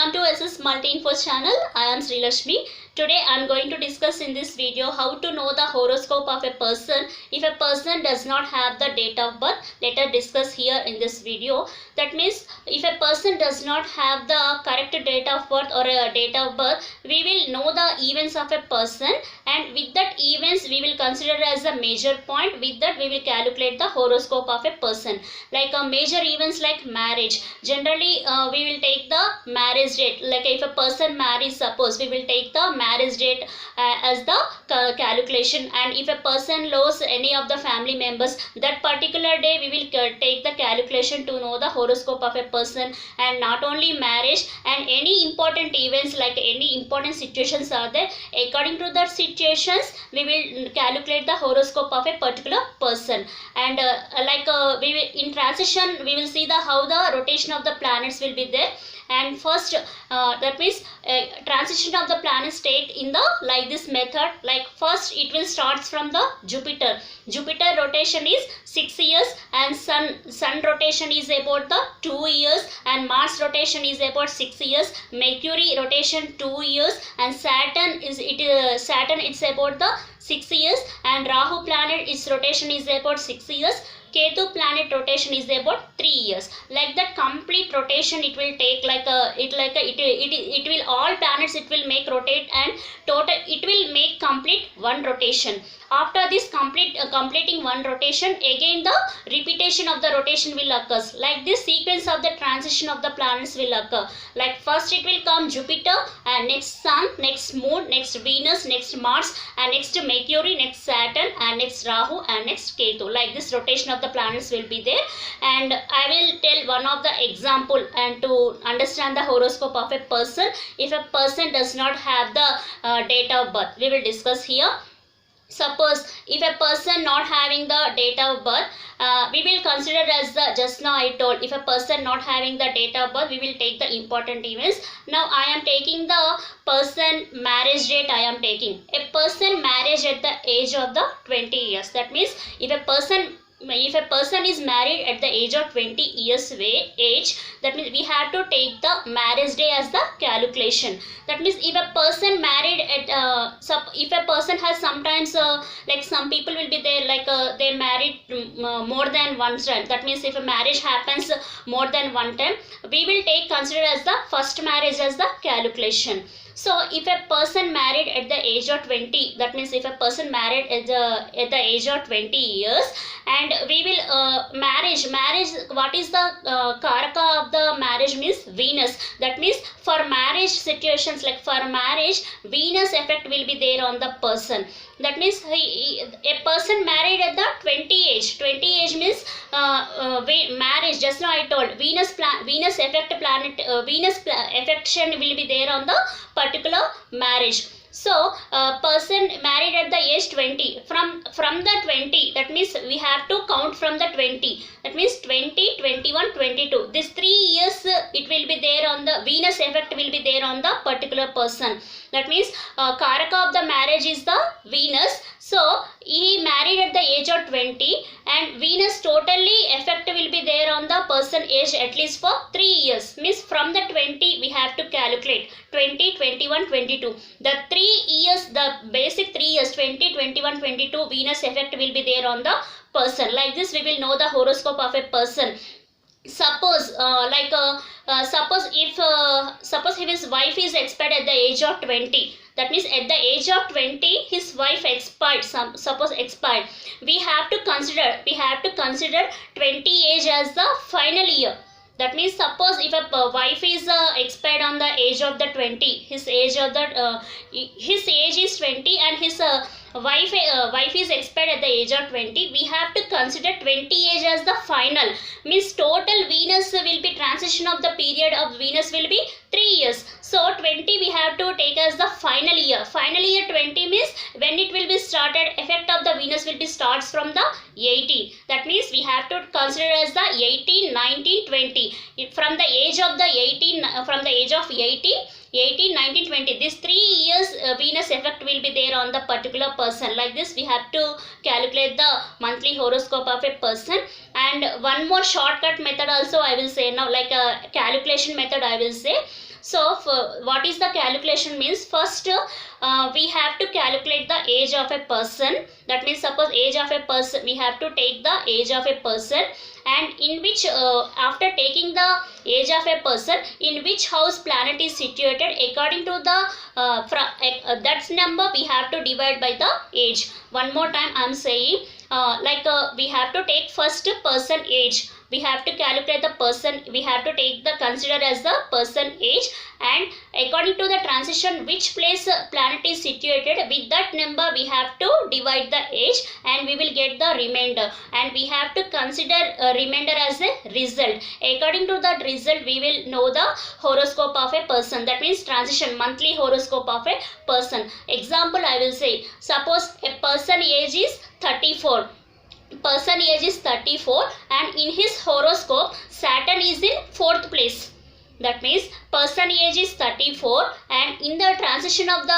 Welcome to SS Multi Info channel. I am Sri Lakshmi. Today I am going to discuss in this video how to know the horoscope of a person. If a person does not have the date of birth, let us discuss here in this video. That means if a person does not have the correct date of birth or a date of birth, we will know the events of a person, and with that events we will consider as a major point. With that we will calculate the horoscope of a person. Like major events like marriage. Generally we will take the marriage date. Like if a person marries, suppose we will take the marriage date as the calculation, and if a person loses any of the family members, that particular day we will take the calculation to know the horoscope of a person. And not only marriage, and any important events, like any important situations are there, according to that situations we will calculate the horoscope of a particular person. And we will in transition we will see the how the rotation of the planets will be there. And first that means transition of the planets take in the like this method. Like first it will starts from the Jupiter. Jupiter rotation is 6 years, and sun rotation is about the 2 years, and Mars rotation is about 6 years, Mercury rotation 2 years, and Saturn it's about the 6 years, and Rahu planet its rotation is about 6 years. Ketu planet rotation is about 3 years. Like that complete rotation it will take, it will all planets it will make rotate, and total it will make complete one rotation. After this completing one rotation, again the repetition of the rotation will occur. Like this sequence of the transition of the planets will occur. Like first it will come Jupiter, and next Sun, next Moon, next Venus, next Mars, and next Mercury, next Saturn, and next Rahu, and next Ketu. Like this rotation of the planets will be there. And I will tell one of the example, and to understand the horoscope of a person, if a person does not have the date of birth, we will discuss here. Suppose if a person not having the date of birth, we will consider as the, just now I told, if a person not having the date of birth, we will take the important events. Now I am taking the person marriage date. I am taking a person marriage at the age of the 20 years. That means if a person is married at the age of 20 years age, that means we have to take the marriage day as the calculation. That means if a person married at if a person has sometimes like some people will be there, like they married more than one time. That means if a marriage happens more than one time, we will consider as the first marriage as the calculation. So if a person married at the age of 20, that means if a person married at the age of 20 years, and we will marriage, what is the karaka of the marriage means Venus. That means for marriage situations, like for marriage, Venus effect will be there on the person. That means a person married at the 20 age means marriage, just now I told, Venus effect planet, Venus affection will be there on the particular marriage. So person married at the age 20, from the 20, that means we have to count from the 20, that means 20, 21, 22, this 3 years it will be there on the Venus effect will be there on the particular person. That means karaka of the marriage is the Venus. So he married at the age of 20, and Venus totally effect will be there on the person age at least for 3 years. Means from the 20 we have to calculate 20, 21, 22. The 3 years, the basic 3 years, 20, 21, 22, Venus effect will be there on the person. Like this we will know the horoscope of a person. Suppose suppose if his wife is expired at the age of 20, that means at the age of 20 his wife expired, suppose expired, we have to consider 20 age as the final year. That means suppose if a wife is expired on the age of the 20, his age is 20, and his wife is expired at the age of 20, we have to consider 20 age as the final. Means total Venus will be, transition of the period of Venus will be 3 years. So 20 we have to take as the final year. Final year 20 means when it will be started, effect of the Venus will be starts from the 18. That means we have to consider as the 18, 19, 20. From the age of 18, 19, 20, these 3 years Venus effect will be there on the particular person. Like this we have to calculate the monthly horoscope of a person. And one more shortcut method also I will say now, like a calculation method I will say. So for what is the calculation means, first we have to calculate the age of a person. That means suppose age of a person, we have to take the age of a person, and in which after taking the age of a person, in which house planet is situated, according to the that number we have to divide by the age. One more time I am saying, we have to take first person age, we have to calculate the person, we have to take the consider as the person age, and according to the transition which place planet is situated, with that number we have to divide the age, and we will get the remainder, and we have to consider remainder as a result. According to that result we will know the horoscope of a person, that means transition monthly horoscope of a person. Example I will say, suppose a person age is 34, person age is 34, and in his horoscope Saturn is in 4th place. That means person age is 34, and in the transition of the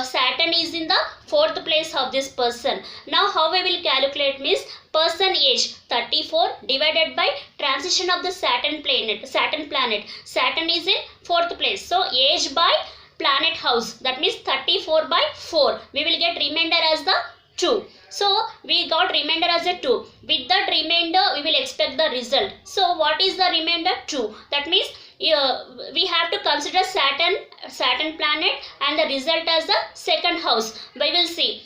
Saturn is in the 4th place of this person. Now how we will calculate means, person age 34 divided by transition of the Saturn planet. Saturn is in 4th place, so age by planet house, that means 34 by 4, we will get remainder as the 2. So we got remainder as a 2. With that remainder we will expect the result. So what is the remainder? 2. That means we have to consider Saturn planet and the result as the second house. We will see.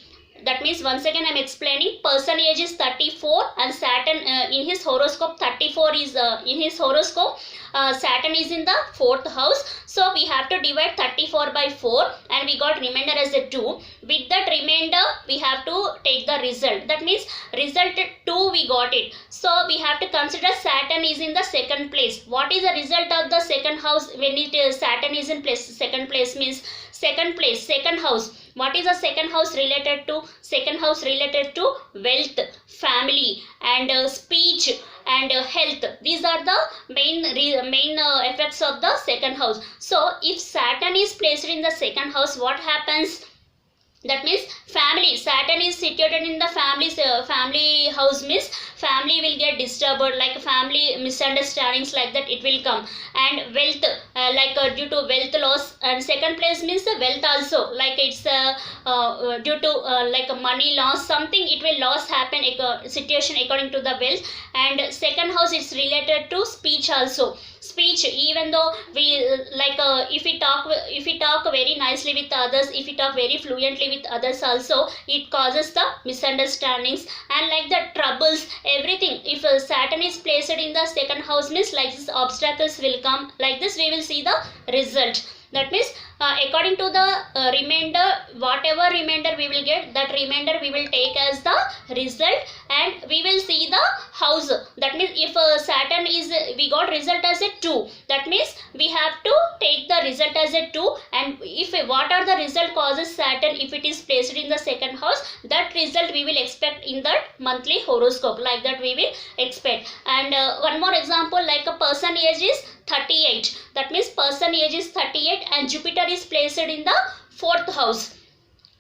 That means once again I am explaining, person age is 34 and Saturn in his horoscope 34 is in his horoscope Saturn is in the 4th house. So we have to divide 34 by 4 and we got remainder as a 2. With that remainder we have to take the result. That means result 2 we got it. So we have to consider Saturn is in the 2nd place. What is the result of the second house when it is Saturn is in place? 2nd place means second house. What is the second house related to? Second house related to wealth, family, and speech and health. These are the main effects of the second house. So if Saturn is placed in the second house, what happens? That means family. Saturn is situated in the family house means family will get disturbed, like family misunderstandings like that it will come, and wealth due to wealth loss, and second place means the wealth also, like it's due to like money loss, something it will loss happen situation according to the wealth. And second house is related to speech also. Speech, even though we if we talk very nicely with others, if we talk very fluently with others also, it causes the misunderstandings and like the troubles, everything. If Saturn is placed in the second house means like this obstacles will come, like this we will see the result. That means according to the remainder, whatever remainder we will get, that remainder we will take as the result, and we will see the house. That means if Saturn is, we got result as a 2, that means we have to take the result as a 2, and if what are the result causes Saturn if it is placed in the second house, that result we will expect in that monthly horoscope, like that we will expect. And one more example, like a person age is 38, that means person age is 38 and Jupiter is placed in the 4th house.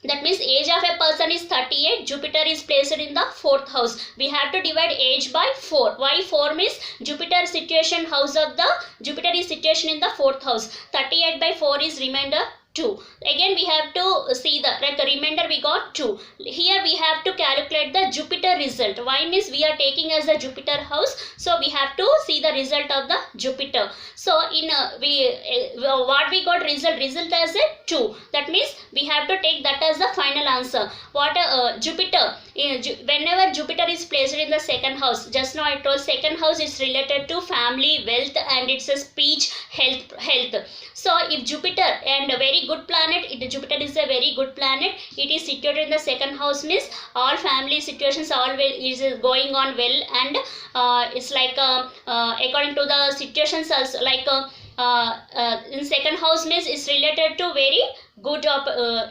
That means age of a person is 38, Jupiter is placed in the 4th house. We have to divide age by 4. Why 4 means Jupiter situation house of the Jupiter is situation in the 4th house. 38 by 4 is remainder 2. Again we have to see the remainder we got 2. Here we have to calculate the Jupiter result. Why means we are taking as a Jupiter house, so we have to see the result of the Jupiter. So in what we got result as a 2. That means we have to take that as the final answer. What Jupiter, whenever Jupiter is placed in the second house, just now I told second house is related to family, wealth, and it's a speech, health. So if Jupiter, and a very good planet, Jupiter is a very good planet, it is situated in the second house means all family situations all is going on well, and it's like according to the situations also, like in second house means it's related to very good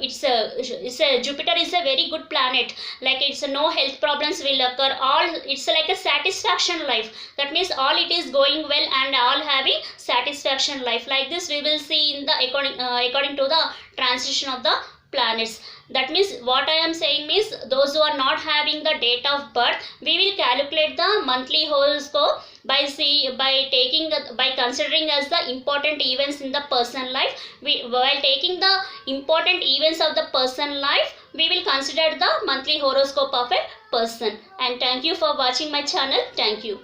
it's a Jupiter is a very good planet, like it's no health problems will occur, all it's like a satisfaction life. That means all it is going well and all having satisfaction life. Like this we will see in the according to the transition of the planets. That means what I am saying is, those who are not having the date of birth, we will calculate the monthly horoscope by considering as the important events in the person life. While taking the important events of the person life, we will consider the monthly horoscope of a person. And thank you for watching my channel. Thank you.